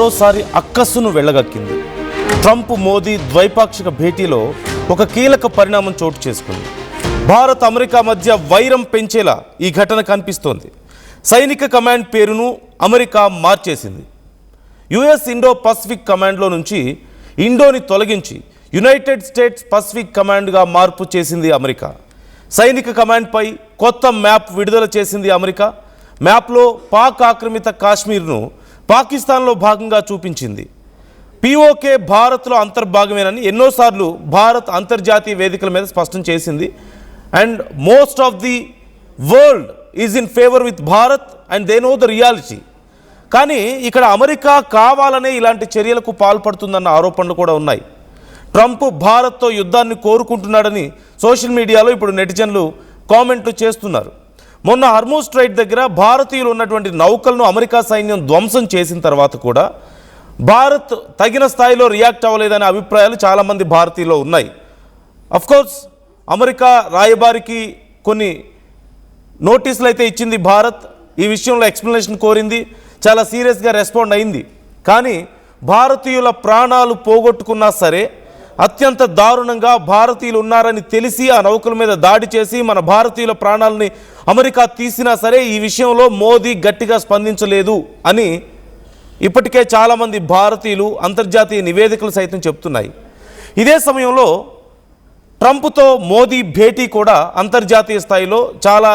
మరోసారి అక్కస్సును వెళ్ళగక్కింది. ట్రంప్ మోదీ ద్వైపాక్షిక భేటీలో ఒక కీలక పరిణామం చోటు చేసుకుంది. భారత్ అమెరికా మధ్య వైరం పెంచేలా ఈ ఘటన కనిపిస్తోంది. సైనిక కమాండ్ పేరును అమెరికా మార్చేసింది. యుఎస్ ఇండో పసిఫిక్ కమాండ్లో నుంచి ఇండోని తొలగించి యునైటెడ్ స్టేట్స్ పసిఫిక్ కమాండ్గా మార్పు చేసింది అమెరికా. సైనిక కమాండ్పై కొత్త మ్యాప్ విడుదల చేసింది అమెరికా. మ్యాప్లో పాక్ ఆక్రమిత కాశ్మీర్ను పాకిస్తాన్లో భాగంగా చూపించింది. పీఓకే భారత్లో అంతర్భాగమేనని ఎన్నోసార్లు భారత్ అంతర్జాతీయ వేదికల మీద స్పష్టం చేసింది. And most of the world is in favour with Bharat and they know the reality. కానీ ఇక్కడ అమెరికా కావాలనే ఇలాంటి చర్యలకు పాల్పడుతుందన్న ఆరోపణలు కూడా ఉన్నాయి. ట్రంప్ భారత్తో యుద్ధాన్ని కోరుకుంటున్నాడని సోషల్ మీడియాలో ఇప్పుడు నెటిజన్లు కామెంట్లు చేస్తున్నారు. మొన్న హర్మూజ్ స్ట్రైట్ దగ్గర భారతీయులు ఉన్నటువంటి నౌకలను అమెరికా సైన్యం ధ్వంసం చేసిన తర్వాత కూడా భారత్ తగిన స్థాయిలో రియాక్ట్ అవ్వలేదనే అభిప్రాయాలు చాలామంది భారతీయులు ఉన్నాయి. అఫ్కోర్స్ అమెరికా రాయబారికి కొన్ని నోటీసులు అయితే ఇచ్చింది భారత్. ఈ విషయంలో ఎక్స్ప్లెనేషన్ కోరింది, చాలా సీరియస్గా రెస్పాండ్ అయింది. కానీ భారతీయుల ప్రాణాలు పోగొట్టుకున్నా సరే అత్యంత దారుణంగా భారతీయులు ఉన్నారని తెలిసి ఆ నౌకల మీద దాడి చేసి మన భారతీయుల ప్రాణాలని అమెరికా తీసినా సరే ఈ విషయంలో మోదీ గట్టిగా స్పందించలేదు అని ఇప్పటికే చాలామంది భారతీయులు అంతర్జాతీయ నివేదికలు సైతం చెప్తున్నాయి. ఇదే సమయంలో ట్రంప్తో మోదీ భేటీ కూడా అంతర్జాతీయ స్థాయిలో చాలా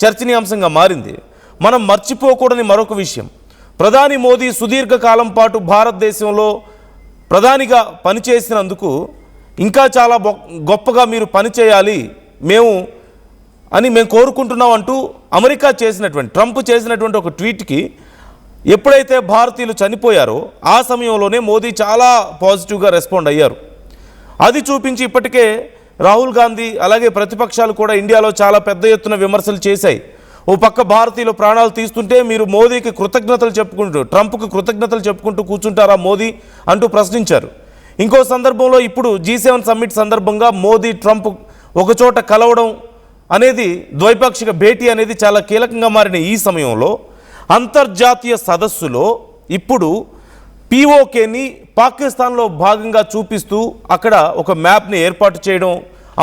చర్చనీయాంశంగా మారింది. మనం మర్చిపోకూడని మరొక విషయం, ప్రధాని మోదీ సుదీర్ఘకాలం పాటు భారతదేశంలో ప్రధానిగా పనిచేసినందుకు ఇంకా చాలా గొప్పగా మీరు పనిచేయాలి మేము కోరుకుంటున్నాం అంటూ అమెరికా చేసినటువంటి ట్రంప్ చేసినటువంటి ఒక ట్వీట్కి ఎప్పుడైతే భారతీయులు చనిపోయారో ఆ సమయంలోనే మోదీ చాలా పాజిటివ్గా రెస్పాండ్ అయ్యారు. అది చూపించి ఇప్పటికే రాహుల్ గాంధీ అలాగే ప్రతిపక్షాలు కూడా ఇండియాలో చాలా పెద్ద ఎత్తున విమర్శలు చేశాయి. ఓ పక్క భారతీయులు ప్రాణాలు తీస్తుంటే మీరు మోదీకి కృతజ్ఞతలు చెప్పుకుంటూ ట్రంప్కు కృతజ్ఞతలు చెప్పుకుంటూ కూర్చుంటారా మోదీ అంటూ ప్రశ్నించారు. ఇంకో సందర్భంలో ఇప్పుడు G7 సమ్మిట్ సందర్భంగా మోదీ ట్రంప్ ఒకచోట కలవడం అనేది ద్వైపాక్షిక భేటీ అనేది చాలా కీలకంగా మారిన ఈ సమయంలో అంతర్జాతీయ సదస్సులో ఇప్పుడు పీఓకేని పాకిస్తాన్లో భాగంగా చూపిస్తూ అక్కడ ఒక మ్యాప్ని ఏర్పాటు చేయడం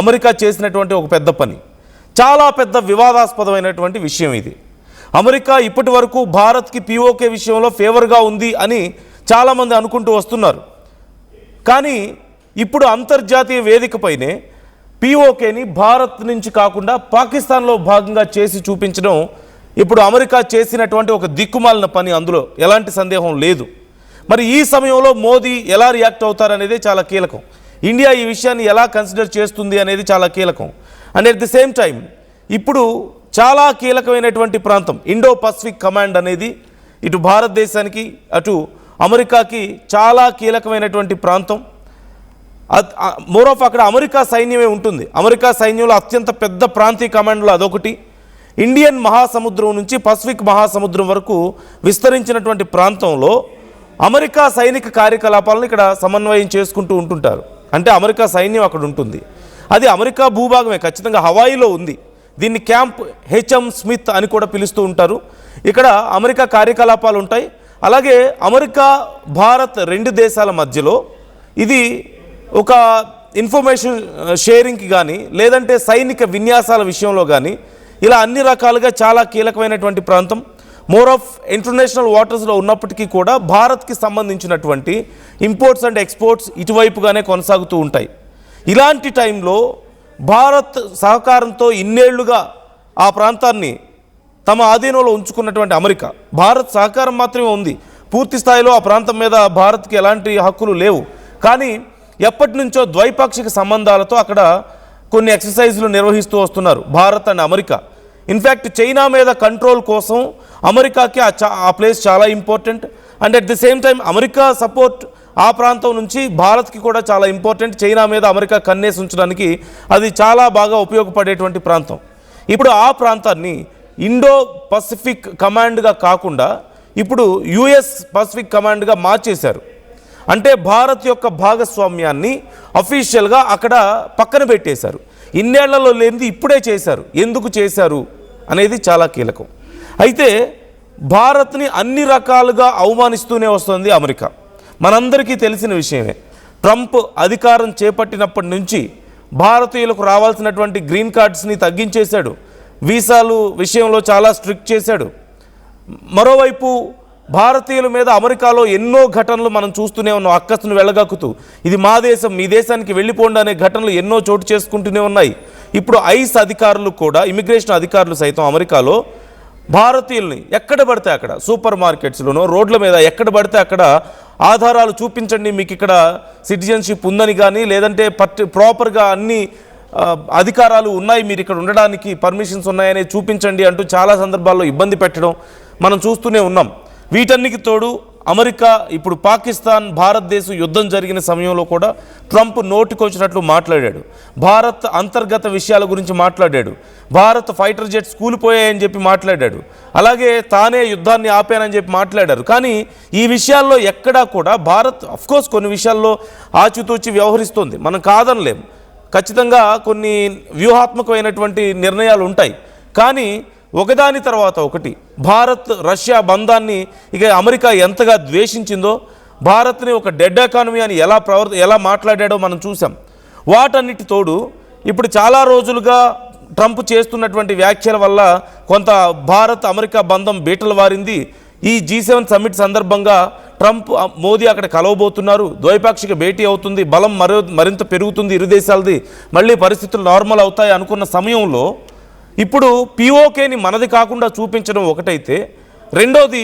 అమెరికా చేసినటువంటి ఒక పెద్ద పని, చాలా పెద్ద వివాదాస్పదమైనటువంటి విషయం ఇది. అమెరికా ఇప్పటి వరకు భారత్కి పీఓకే విషయంలో ఫేవర్గా ఉంది అని చాలామంది అనుకుంటూ వస్తున్నారు. కానీ ఇప్పుడు అంతర్జాతీయ వేదికపైనే పీఓకేని భారత్ నుంచి కాకుండా పాకిస్తాన్లో భాగంగా చేసి చూపించడం ఇప్పుడు అమెరికా చేసినటువంటి ఒక దిక్కుమాలిన పని, అందులో ఎలాంటి సందేహం లేదు. మరి ఈ సమయంలో మోదీ ఎలా రియాక్ట్ అవుతారనేది చాలా కీలకం. ఇండియా ఈ విషయాన్ని ఎలా కన్సిడర్ చేస్తుంది అనేది చాలా కీలకం. And at the same time ఇప్పుడు చాలా కీలకమైనటువంటి ప్రాంతం ఇండో పసిఫిక్ కమాండ్ అనేది ఇటు భారతదేశానికి అటు అమెరికాకి చాలా కీలకమైనటువంటి ప్రాంతం. మోర్ ఆఫ్ అక్కడ అమెరికా సైన్యమే ఉంటుంది. అమెరికా సైన్యంలో అత్యంత పెద్ద ప్రాంతీయ కమాండ్లో అదొకటి. ఇండియన్ మహాసముద్రం నుంచి పసిఫిక్ మహాసముద్రం వరకు విస్తరించినటువంటి ప్రాంతంలో అమెరికా సైనిక కార్యకలాపాలను ఇక్కడ సమన్వయం చేసుకుంటూ ఉంటుంటారు. అంటే అమెరికా సైన్యం అక్కడ ఉంటుంది. అది అమెరికా భూభాగమే, ఖచ్చితంగా హవాయిలో ఉంది. దీన్ని క్యాంప్ హెచ్ఎం స్మిత్ అని కూడా పిలుస్తూ ఉంటారు. ఇక్కడ అమెరికా కార్యకలాపాలు ఉంటాయి. అలాగే అమెరికా భారత్ రెండు దేశాల మధ్యలో ఇది ఒక ఇన్ఫర్మేషన్ షేరింగ్కి కానీ లేదంటే సైనిక విన్యాసాల విషయంలో కానీ ఇలా అన్ని రకాలుగా చాలా కీలకమైనటువంటి ప్రాంతం. మోర్ ఆఫ్ ఇంటర్నేషనల్ వాటర్స్లో ఉన్నప్పటికీ కూడా భారత్కి సంబంధించినటువంటి ఇంపోర్ట్స్ అండ్ ఎక్స్పోర్ట్స్ ఇటువైపుగానే కొనసాగుతూ ఉంటాయి. ఇలాంటి టైంలో భారత్ సహకారంతో ఇన్నేళ్లుగా ఆ ప్రాంతాన్ని తమ ఆధీనంలో ఉంచుకున్నటువంటి అమెరికా, భారత్ సహకారం మాత్రమే ఉంది, పూర్తి స్థాయిలో ఆ ప్రాంతం మీద భారత్కి ఎలాంటి హక్కులు లేవు. కానీ ఎప్పటి నుంచో ద్వైపాక్షిక సంబంధాలతో అక్కడ కొన్ని ఎక్సర్సైజులు నిర్వహిస్తూ వస్తున్నారు Bharat and America. In fact China మీద కంట్రోల్ కోసం అమెరికాకి ఆ ప్లేస్ చాలా important. And at the same time America support ఆ ప్రాంతం నుంచి భారత్కి కూడా చాలా ఇంపార్టెంట్. చైనా మీద అమెరికా కన్నేసి ఉంచడానికి అది చాలా బాగా ఉపయోగపడేటువంటి ప్రాంతం. ఇప్పుడు ఆ ప్రాంతాన్ని ఇండో పసిఫిక్ కమాండ్గా కాకుండా ఇప్పుడు యుఎస్ పసిఫిక్ కమాండ్గా మార్చేశారు. అంటే భారత్ యొక్క భాగస్వామ్యాన్ని అఫీషియల్గా అక్కడ పక్కన పెట్టేశారు. ఇన్నేళ్లలో లేనిది ఇప్పుడే చేశారు. ఎందుకు చేశారు అనేది చాలా కీలకం. అయితే భారత్ని అన్ని రకాలుగా అవమానిస్తూనే వస్తుంది అమెరికా. మనందరికీ తెలిసిన విషయమే. ట్రంప్ అధికారం చేపట్టినప్పటి నుంచి భారతీయులకు రావాల్సినటువంటి గ్రీన్ కార్డ్స్ని తగ్గించేశాడు, వీసాలు విషయంలో చాలా స్ట్రిక్ట్ చేశాడు. మరోవైపు భారతీయుల మీద అమెరికాలో ఎన్నో ఘటనలు మనం చూస్తూనే ఉన్నాం. అక్కసును వెళ్ళగక్కుతూ ఇది మా దేశం, మీ దేశానికి వెళ్ళిపోండి అనే ఘటనలు ఎన్నో చోటు చేసుకుంటూనే ఉన్నాయి. ఇప్పుడు ఐస్ అధికారులు కూడా, ఇమిగ్రేషన్ అధికారులు సైతం అమెరికాలో భారతీయుల్ని ఎక్కడ పడితే అక్కడ, సూపర్ మార్కెట్స్లోనో రోడ్ల మీద ఎక్కడ పడితే అక్కడ ఆధారాలు చూపించండి, మీకు ఇక్కడ సిటిజన్షిప్ ఉందని కానీ, లేదంటే ప్రాపర్గా అన్ని అధికారాలు ఉన్నాయి, మీరు ఇక్కడ ఉండడానికి పర్మిషన్స్ ఉన్నాయని చూపించండి అంటూ చాలా సందర్భాల్లో ఇబ్బంది పెట్టడం మనం చూస్తూనే ఉన్నాం. వీటన్నికి తోడు అమెరికా ఇప్పుడు పాకిస్తాన్ భారతదేశం యుద్ధం జరిగిన సమయంలో కూడా ట్రంప్ నోటికొచ్చినట్లు మాట్లాడాడు. భారత్ అంతర్గత విషయాల గురించి మాట్లాడాడు. భారత్ ఫైటర్ జెట్స్ కూలిపోయాయని చెప్పి మాట్లాడాడు. అలాగే తానే యుద్ధాన్ని ఆపానని చెప్పి మాట్లాడారు. కానీ ఈ విషయాల్లో ఎక్కడా కూడా భారత్ అఫ్కోర్స్ కొన్ని విషయాల్లో ఆచితూచి వ్యవహరిస్తుంది, మనం కాదనలేం. ఖచ్చితంగా కొన్ని వ్యూహాత్మకమైనటువంటి నిర్ణయాలు ఉంటాయి. కానీ ఒకదాని తర్వాత ఒకటి భారత్ రష్యా బంధాన్ని ఇక అమెరికా ఎంతగా ద్వేషించిందో, భారత్ని ఒక డెడ్ ఎకానమీ అని ఎలా మాట్లాడాడో మనం చూసాం. వాటన్నిటి తోడు ఇప్పుడు చాలా రోజులుగా ట్రంప్ చేస్తున్నటువంటి వ్యాఖ్యల వల్ల కొంత భారత్ అమెరికా బంధం బీటలు వారింది. ఈ G7 సమ్మిట్ సందర్భంగా ట్రంప్ మోదీ అక్కడ కలవబోతున్నారు, ద్వైపాక్షిక భేటీ అవుతుంది, బలం మరింత పెరుగుతుంది ఇరు దేశాలది, మళ్ళీ పరిస్థితులు నార్మల్ అవుతాయి అనుకున్న సమయంలో ఇప్పుడు POKని మనది కాకుండా చూపించడం ఒకటైతే, రెండోది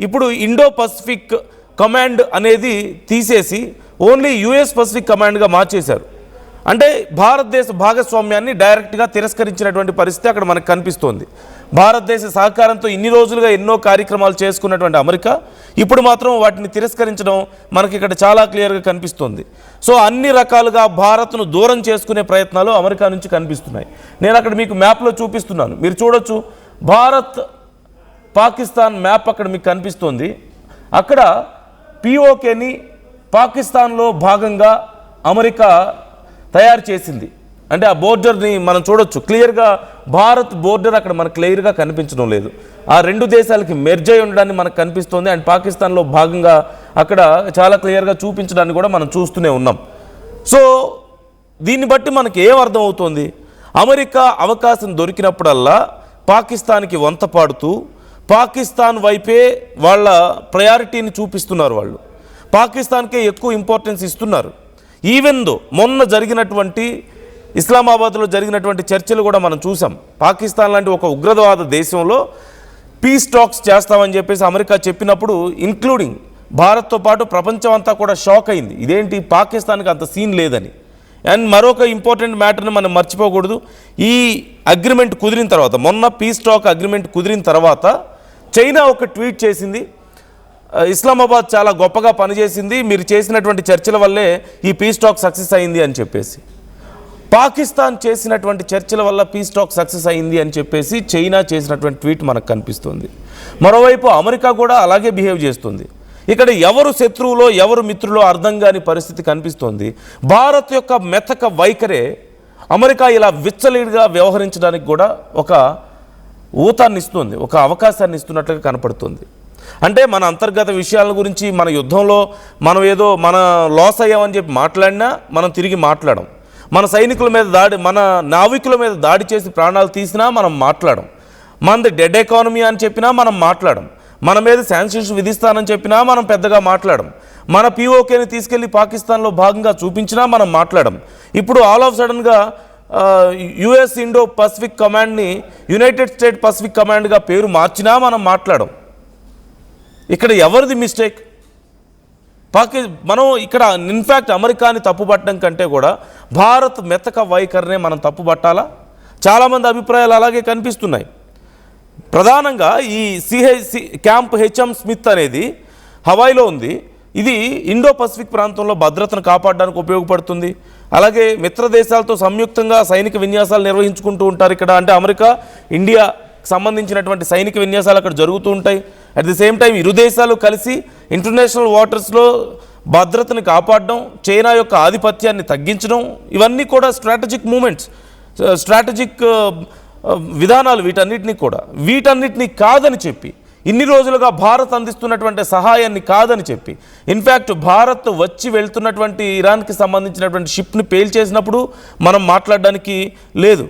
ఇప్పుడు ఇండో పసిఫిక్ కమాండ్ అనేది తీసేసి ఓన్లీ US పసిఫిక్ కమాండ్గా మార్చేశారు. అంటే భారతదేశ భాగస్వామ్యాన్ని డైరెక్ట్గా తిరస్కరించినటువంటి పరిస్థితి అక్కడ మనకు కనిపిస్తోంది. భారతదేశ సహకారంతో ఇన్ని రోజులుగా ఎన్నో కార్యక్రమాలు చేసుకున్నటువంటి అమెరికా ఇప్పుడు మాత్రం వాటిని తిరస్కరించడం మనకి ఇక్కడ చాలా క్లియర్గా కనిపిస్తోంది. సో అన్ని రకాలుగా భారత్ను దూరం చేసుకునే ప్రయత్నాలు అమెరికా నుంచి కనిపిస్తున్నాయి. నేను అక్కడ మీకు మ్యాప్లో చూపిస్తున్నాను, మీరు చూడొచ్చు. భారత్ పాకిస్తాన్ మ్యాప్ అక్కడ మీకు కనిపిస్తోంది. అక్కడ POKని పాకిస్తాన్లో భాగంగా అమెరికా తయారు చేసింది. అంటే ఆ బోర్డర్ని మనం చూడొచ్చు క్లియర్గా. భారత్ బోర్డర్ అక్కడ మనకు క్లియర్గా కనిపించడం లేదు. ఆ రెండు దేశాలకి మెర్జ్ అయి ఉండడాన్ని మనకు కనిపిస్తోంది. అండ్ పాకిస్తాన్లో భాగంగా అక్కడ చాలా క్లియర్గా చూపించడాన్ని కూడా మనం చూస్తూనే ఉన్నాం. సో దీన్ని బట్టి మనకి ఏం అర్థం అవుతోంది, అమెరికా అవకాశం దొరికినప్పుడల్లా పాకిస్తాన్కి వంత పాడుతూ పాకిస్తాన్ వైపే వాళ్ళ ప్రయారిటీని చూపిస్తున్నారు. వాళ్ళు పాకిస్తాన్కే ఎక్కువ ఇంపార్టెన్స్ ఇస్తున్నారు. ఈవెన్ దో మొన్న జరిగినటువంటి ఇస్లామాబాద్లో జరిగినటువంటి చర్చలు కూడా మనం చూసాం. పాకిస్తాన్ లాంటి ఒక ఉగ్రవాద దేశంలో పీస్ టాక్స్ చేస్తామని చెప్పేసి అమెరికా చెప్పినప్పుడు ఇంక్లూడింగ్ భారత్తో పాటు ప్రపంచం అంతా కూడా షాక్ అయింది, ఇదేంటి పాకిస్తాన్కి అంత సీన్ లేదని. అండ్ మరొక ఇంపార్టెంట్ మ్యాటర్ని మనం మర్చిపోకూడదు. ఈ అగ్రిమెంట్ కుదిరిన తర్వాత, మొన్న పీస్ టాక్ అగ్రిమెంట్ కుదిరిన తర్వాత చైనా ఒక ట్వీట్ చేసింది, ఇస్లామాబాద్ చాలా గొప్పగా పనిచేసింది, మీరు చేసినటువంటి చర్చల వల్లే ఈ పీస్ టాక్ సక్సెస్ అయింది అని చెప్పేసి. పాకిస్తాన్ చేసినటువంటి చర్చల వల్ల పీస్ టాక్ సక్సెస్ అయింది అని చెప్పేసి చైనా చేసినటువంటి ట్వీట్ మనకు కనిపిస్తుంది. మరోవైపు అమెరికా కూడా అలాగే బిహేవ్ చేస్తుంది. ఇక్కడ ఎవరు శత్రువులో ఎవరు మిత్రులో అర్థం కాని పరిస్థితి కనిపిస్తోంది. భారత్ యొక్క మెతక వైఖరే అమెరికా ఇలా విచ్చలీడిగా వ్యవహరించడానికి కూడా ఒక ఊతాన్ని ఇస్తుంది, ఒక అవకాశాన్ని ఇస్తున్నట్లుగా కనపడుతుంది. అంటే మన అంతర్గత విషయాల గురించి, మన యుద్ధంలో మనం ఏదో మన లాస్ అయ్యామని చెప్పి మాట్లాడినా మనం తిరిగి మాట్లాడం, మన సైనికుల మీద దాడి, మన నావికుల మీద దాడి చేసి ప్రాణాలు తీసినా మనం మాట్లాడం, మనది డెడ్ ఎకానమీ అని చెప్పినా మనం మాట్లాడం, మన మీద శాంక్షన్స్ విధిస్తానని చెప్పినా మనం పెద్దగా మాట్లాడం, మన POKని తీసుకెళ్లి పాకిస్తాన్లో భాగంగా చూపించినా మనం మాట్లాడం. ఇప్పుడు ఆల్ ఆఫ్ సడన్గా US ఇండో పసిఫిక్ కమాండ్ని యునైటెడ్ స్టేట్ పసిఫిక్ కమాండ్గా పేరు మార్చినా మనం మాట్లాడం. ఇక్కడ ఎవరిది మిస్టేక్? మనం ఇక్కడ ఇన్ఫ్యాక్ట్ అమెరికాని తప్పుపట్టడం కంటే కూడా భారత్ మెతక వైఖరినే మనం తప్పుపట్టాలా? చాలామంది అభిప్రాయాలు అలాగే కనిపిస్తున్నాయి. ప్రధానంగా ఈ క్యాంప్ HM స్మిత్ అనేది హవాయిలో ఉంది. ఇది ఇండో పసిఫిక్ ప్రాంతంలో భద్రతను కాపాడడానికి ఉపయోగపడుతుంది. అలాగే మిత్ర దేశాలతో సంయుక్తంగా సైనిక విన్యాసాలు నిర్వహించుకుంటూ ఉంటారు ఇక్కడ. అంటే అమెరికా, ఇండియా సంబంధించినటువంటి సైనిక విన్యాసాలు అక్కడ జరుగుతూ ఉంటాయి. అట్ ది సేమ్ టైం ఇరు దేశాలు కలిసి ఇంటర్నేషనల్ వాటర్స్లో భద్రతని కాపాడడం, చైనా యొక్క ఆధిపత్యాన్ని తగ్గించడం, ఇవన్నీ కూడా స్ట్రాటజిక్ మూమెంట్స్, స్ట్రాటజిక్ విధానాలు. వీటన్నిటినీ కాదని చెప్పి ఇన్ని రోజులుగా భారత్ అందిస్తున్నటువంటి సహాయాన్ని కాదని చెప్పి, ఇన్ఫ్యాక్ట్ భారత్ వచ్చి వెళ్తున్నటువంటి ఇరాన్కి సంబంధించినటువంటి షిప్ని పేల్చేసినప్పుడు మనం మాట్లాడడానికి లేదు.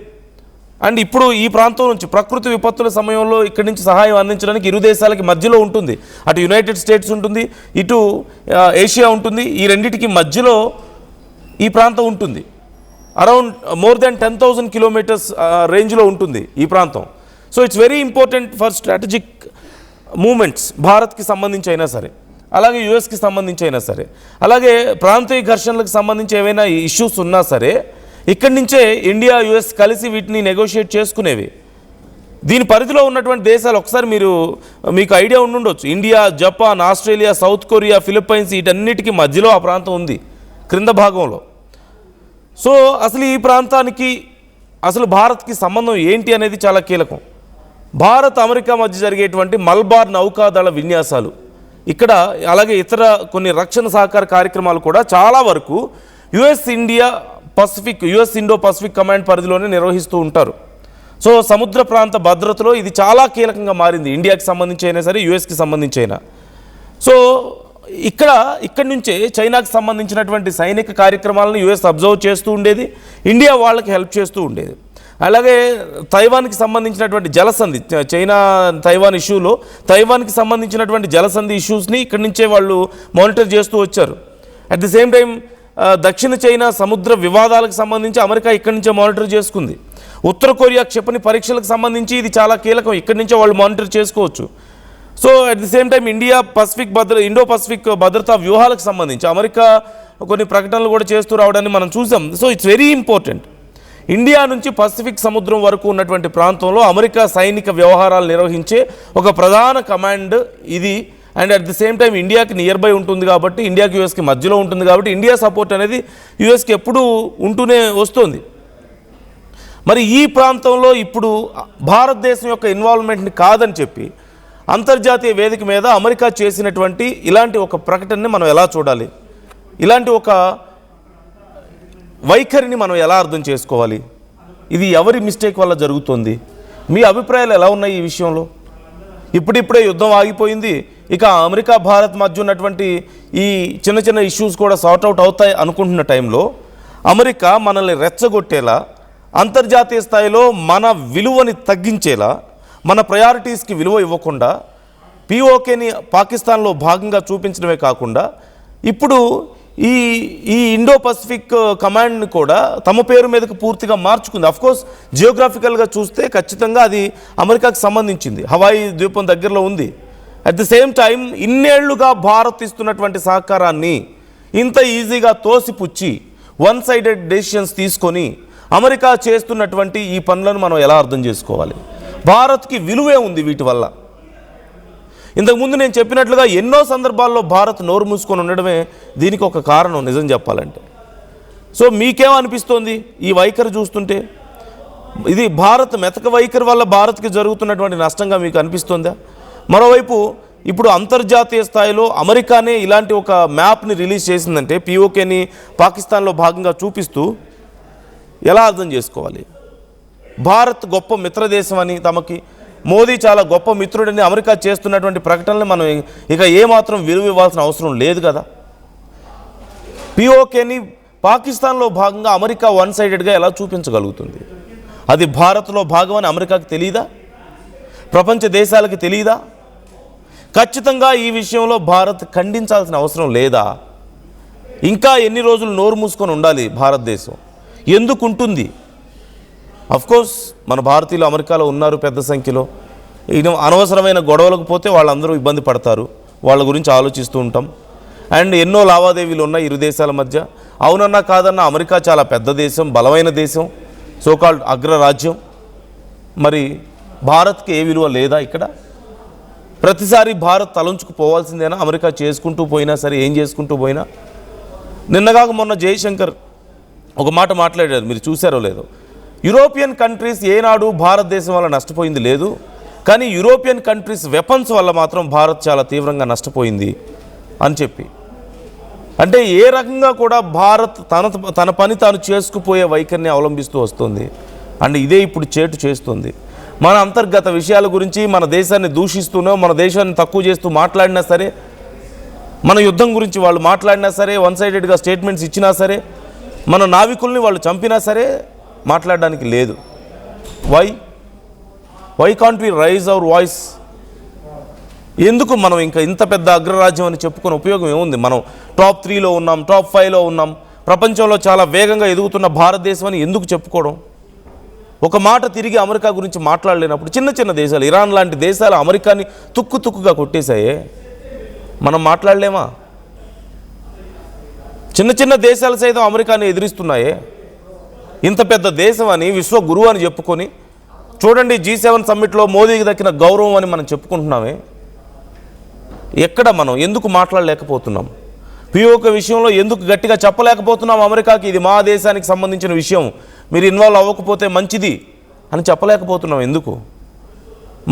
అండ్ ఇప్పుడు ఈ ప్రాంతం నుంచి ప్రకృతి విపత్తుల సమయంలో ఇక్కడి నుంచి సహాయం అందించడానికి ఇరు దేశాలకి మధ్యలో ఉంటుంది. అటు యునైటెడ్ స్టేట్స్ ఉంటుంది, ఇటు ఏషియా ఉంటుంది. ఈ రెండింటికి మధ్యలో ఈ ప్రాంతం ఉంటుంది. అరౌండ్ మోర్ దెన్ 10,000 కిలోమీటర్స్ రేంజ్లో ఉంటుంది ఈ ప్రాంతం. So it's very important for strategic moments, భారత్కి సంబంధించి అయినా సరే, అలాగే యుఎస్కి సంబంధించి అయినా సరే, అలాగే ప్రాంతీయ ఘర్షణలకు సంబంధించి ఏవైనా ఇష్యూస్ ఉన్నా సరే ఇక్కడి నుంచే ఇండియా యుఎస్ కలిసి వీటిని నెగోషియేట్ చేసుకునేవి. దీని పరిధిలో ఉన్నటువంటి దేశాలు ఒకసారి మీకు ఐడియా ఉండుండొచ్చు. India, Japan, Australia, South Korea, Philippines, వీటన్నిటికీ మధ్యలో ఆ ప్రాంతం ఉంది, క్రింద భాగంలో. సో అసలు ఈ ప్రాంతానికి అసలు భారత్కి సంబంధం ఏంటి అనేది చాలా కీలకం. భారత్ అమెరికా మధ్య జరిగేటువంటి మల్బార్ నౌకాదళ విన్యాసాలు ఇక్కడ, అలాగే ఇతర కొన్ని రక్షణ సహకార కార్యక్రమాలు కూడా చాలా వరకు యుఎస్ ఇండో పసిఫిక్ కమాండ్ పరిధిలోనే నిర్వహిస్తూ ఉంటారు. సో సముద్ర ప్రాంత భద్రతలో ఇది చాలా కీలకంగా మారింది, ఇండియాకి సంబంధించి అయినా సరే, యుఎస్కి సంబంధించి అయినా. సో ఇక్కడి నుంచే చైనాకి సంబంధించినటువంటి సైనిక కార్యక్రమాలను యుఎస్ అబ్జర్వ్ చేస్తూ ఉండేది, ఇండియా వాళ్ళకి హెల్ప్ చేస్తూ ఉండేది. అలాగే తైవాన్కి సంబంధించినటువంటి జలసంధి, చైనా తైవాన్ ఇష్యూలో తైవాన్కి సంబంధించినటువంటి జలసంధి ఇష్యూస్ని ఇక్కడి నుంచే వాళ్ళు మానిటర్ చేస్తూ వచ్చారు. అట్ ది సేమ్ టైం దక్షిణ చైనా సముద్ర వివాదాలకు సంబంధించి అమెరికా ఇక్కడి నుంచే మానిటర్ చేసుకుంది. ఉత్తర కొరియా క్షిపణి పరీక్షలకు సంబంధించి ఇది చాలా కీలకం, ఇక్కడి నుంచే వాళ్ళు మానిటర్ చేసుకోవచ్చు. So at the same time Indo Pacific భద్రతా వ్యూహాలకు సంబంధించి అమెరికా కొన్ని ప్రకటనలు కూడా చేస్తూ రావడాన్ని మనం చూసాం. So it's very important. India నుంచి పసిఫిక్ సముద్రం వరకు ఉన్నటువంటి ప్రాంతంలో అమెరికా సైనిక వ్యవహారాలు నిర్వహించే ఒక ప్రధాన కమాండ్ ఇది. And at the same time ఇండియాకి నియర్ బై ఉంటుంది కాబట్టి, ఇండియాకి యుఎస్కి మధ్యలో ఉంటుంది కాబట్టి ఇండియా సపోర్ట్ అనేది యుఎస్కి ఎప్పుడూ ఉంటూనే వస్తుంది. మరి ఈ ప్రాంతంలో ఇప్పుడు భారతదేశం యొక్క ఇన్వాల్వ్మెంట్ని కాదని చెప్పి అంతర్జాతీయ వేదిక మీద అమెరికా చేసినటువంటి ఇలాంటి ఒక ప్రకటనని మనం ఎలా చూడాలి? ఇలాంటి ఒక వైఖరిని మనం ఎలా అర్థం చేసుకోవాలి? ఇది ఎవరి మిస్టేక్ వల్ల జరుగుతుంది? మీ అభిప్రాయాలు ఎలా ఉన్నాయి ఈ విషయంలో? ఇప్పుడిప్పుడే యుద్ధం ఆగిపోయింది, ఇక అమెరికా భారత్ మధ్య ఉన్నటువంటి ఈ చిన్న చిన్న ఇష్యూస్ కూడా సార్ట్అవుట్ అవుతాయి అనుకుంటున్న టైంలో అమెరికా మనల్ని రెచ్చగొట్టేలా, అంతర్జాతీయ స్థాయిలో మన విలువని తగ్గించేలా, మన ప్రయారిటీస్కి విలువ ఇవ్వకుండా పిఓకేని పాకిస్తాన్లో భాగంగా చూపించడమే కాకుండా ఇప్పుడు ఈ ఇండో పసిఫిక్ కమాండ్ని కూడా తమ పేరు మీదకి పూర్తిగా మార్చుకుంది. అఫ్కోర్స్ జియోగ్రాఫికల్గా చూస్తే ఖచ్చితంగా అది అమెరికాకి సంబంధించింది, హవాయి ద్వీపం దగ్గరలో ఉంది. అట్ ది సేమ్ టైం ఇన్నేళ్లుగా భారత్ ఇస్తున్నటువంటి సహకారాన్ని ఇంత ఈజీగా తోసిపుచ్చి వన్ సైడెడ్ డెసిషన్స్ తీసుకొని అమెరికా చేస్తున్నటువంటి ఈ పనులను మనం ఎలా అర్థం చేసుకోవాలి? భారత్కి విలువే ఉంది వీటి వల్ల. ఇంతకుముందు నేను చెప్పినట్లుగా ఎన్నో సందర్భాల్లో భారత్ నోరు మూసుకొని ఉండడమే దీనికి ఒక కారణం, నిజం చెప్పాలంటే. సో మీకేమనిపిస్తోంది ఈ వైఖరి చూస్తుంటే? ఇది భారత్ మెతక వైఖరి వల్ల భారత్కి జరుగుతున్నటువంటి నష్టంగా మీకు అనిపిస్తుందా? మరోవైపు ఇప్పుడు అంతర్జాతీయ స్థాయిలో అమెరికానే ఇలాంటి ఒక మ్యాప్ని రిలీజ్ చేసిందంటే, పిఓకేని పాకిస్తాన్లో భాగంగా చూపిస్తూ ఎలా అర్థం చేసుకోవాలి? భారత్ గొప్ప మిత్రదేశం అని, తమకి మోదీ చాలా గొప్ప మిత్రుడని అమెరికా చేస్తున్నటువంటి ప్రకటనలు మనం ఇక ఏమాత్రం విలువ ఇవ్వాల్సిన అవసరం లేదు కదా. పిఓకేని పాకిస్తాన్లో భాగంగా అమెరికా వన్ సైడెడ్గా ఎలా చూపించగలుగుతుంది? అది భారత్లో భాగమని అమెరికాకి తెలియదా? ప్రపంచ దేశాలకి తెలియదా? ఖచ్చితంగా ఈ విషయంలో భారత్ ఖండించాల్సిన అవసరం లేదా? ఇంకా ఎన్ని రోజులు నోరు మూసుకొని ఉండాలి భారతదేశం? ఎందుకుంటుంది? అఫ్కోర్స్ మన భారతీయులు అమెరికాలో ఉన్నారు పెద్ద సంఖ్యలో. అనవసరమైన గొడవలకు పోతే వాళ్ళందరూ ఇబ్బంది పడతారు, వాళ్ళ గురించి ఆలోచిస్తూ ఉంటాం. అండ్ ఎన్నో లావాదేవీలు ఉన్నాయి ఇరు దేశాల మధ్య. అవునన్నా కాదన్నా అమెరికా చాలా పెద్ద దేశం, బలమైన దేశం, సోకాల్డ్ అగ్రరాజ్యం. మరి భారత్కి ఏ విలువ లేదా ఇక్కడ? ప్రతిసారి భారత్ తలంచుకుపోవాల్సిందేనా? అమెరికా చేసుకుంటూ పోయినా సరే, ఏం చేసుకుంటూ పోయినా. నిన్నగాక మొన్న జయశంకర్ ఒక మాట మాట్లాడారు, మీరు చూసారో లేదో. యూరోపియన్ కంట్రీస్ ఏనాడు భారతదేశం వల్ల నష్టపోయింది లేదు, కానీ యూరోపియన్ కంట్రీస్ వెపన్స్ వల్ల మాత్రం భారత్ చాలా తీవ్రంగా నష్టపోయింది అని చెప్పి. అంటే ఏ రకంగా కూడా భారత్ తన పని తాను చేసుకుపోయే వైఖరిని అవలంబిస్తూ వస్తుంది. అండ్ ఇదే ఇప్పుడు చేటు చేస్తుంది. మన అంతర్గత విషయాల గురించి, మన దేశాన్ని దూషిస్తూనో, మన దేశాన్ని తక్కువ చేస్తూ మాట్లాడినా సరే, మన యుద్ధం గురించి వాళ్ళు మాట్లాడినా సరే, వన్ సైడెడ్గా స్టేట్మెంట్స్ ఇచ్చినా సరే, మన నావికుల్ని వాళ్ళు చంపినా సరే మాట్లాడడానికి లేదు. Why can't we raise our voice? ఎందుకు మనం ఇంకా ఇంత పెద్ద అగ్రరాజ్యం అని చెప్పుకునే ఉపయోగం ఏముంది? మనం టాప్ 3లో ఉన్నాం, టాప్ 5లో ఉన్నాం, ప్రపంచంలో చాలా వేగంగా ఎదుగుతున్న భారతదేశం అని ఎందుకు చెప్పుకోవడం? ఒక మాట తిరిగి అమెరికా గురించి మాట్లాడలేనప్పుడు చిన్న చిన్న దేశాలు, ఇరాన్ లాంటి దేశాలు అమెరికాని తుక్కుగా కొట్టేశాయే, మనం మాట్లాడలేమా? చిన్న చిన్న దేశాలు సైతం అమెరికాని ఎదిరిస్తున్నాయే. ఇంత పెద్ద దేశం అని, విశ్వ గురువు అని చెప్పుకొని, చూడండి G7 సమ్మిట్లో మోదీకి దక్కిన గౌరవం అని మనం చెప్పుకుంటున్నామే. ఎక్కడ మనం ఎందుకు మాట్లాడలేకపోతున్నాం? POK విషయంలో ఎందుకు గట్టిగా చెప్పలేకపోతున్నాం అమెరికాకి, ఇది మా దేశానికి సంబంధించిన విషయం, మీరు ఇన్వాల్వ్ అవ్వకపోతే మంచిది అని చెప్పలేకపోతున్నాం ఎందుకు?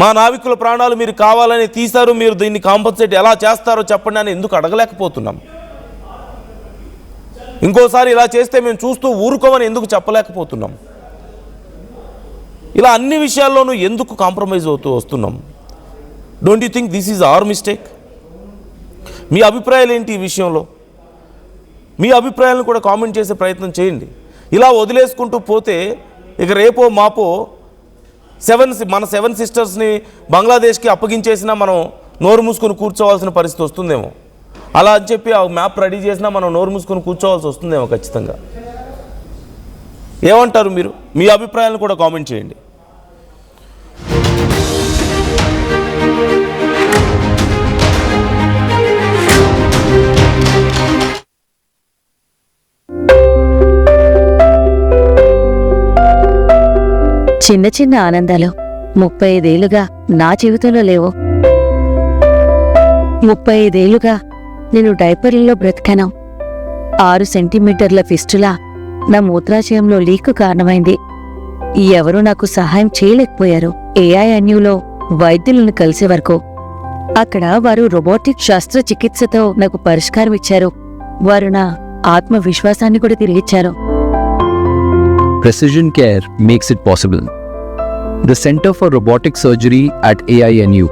మా నావికుల ప్రాణాలు మీరు కావాలని తీశారు, మీరు దీన్ని కాంపన్సేట్ ఎలా చేస్తారో చెప్పండి అని ఎందుకు అడగలేకపోతున్నాం? ఇంకోసారి ఇలా చేస్తే మేము చూస్తూ ఊరుకోమని ఎందుకు చెప్పలేకపోతున్నాం? ఇలా అన్ని విషయాల్లోనూ ఎందుకు కాంప్రమైజ్ అవుతూ వస్తున్నాం? Don't you think this is our mistake? మీ అభిప్రాయాలు ఏంటి ఈ విషయంలో? మీ అభిప్రాయాలను కూడా కామెంట్ చేసే ప్రయత్నం చేయండి. ఇలా వదిలేసుకుంటూ పోతే ఇక రేపో మాపో మన 7 సిస్టర్స్ని బంగ్లాదేశ్కి అప్పగించేసినా మనం నోరు మూసుకొని కూర్చోవాల్సిన పరిస్థితి వస్తుందేమో. అలా అని చెప్పి ఆ మ్యాప్ రెడీ చేసినా మనం నోరు మూసుకొని కూర్చోవాల్సి వస్తుందేమో ఖచ్చితంగా. ఏమంటారు మీరు? మీ అభిప్రాయాలను కూడా కామెంట్ చేయండి. చిన్న చిన్న ఆనందాలు 35 ఏళ్లుగా నా జీవితంలో లేవు. 35 ఏళ్లుగా నేను డైపర్లలో బ్రతికాను. 6 సెంటీమీటర్ల ఫిస్టులా నా మూత్రాశయంలో లీకు కారణమైంది. ఎవరూ నాకు సహాయం చేయలేకపోయారు. AINUలో వైద్యులను కలిసే వరకు. అక్కడ వారు రోబోటిక్ శస్త్రచికిత్సతో నాకు పరిష్కారం ఇచ్చారు. వారు నా ఆత్మవిశ్వాసాన్ని కూడా తిరిగిచ్చారు. Precision care makes it possible. The Center for Robotic Surgery at AINU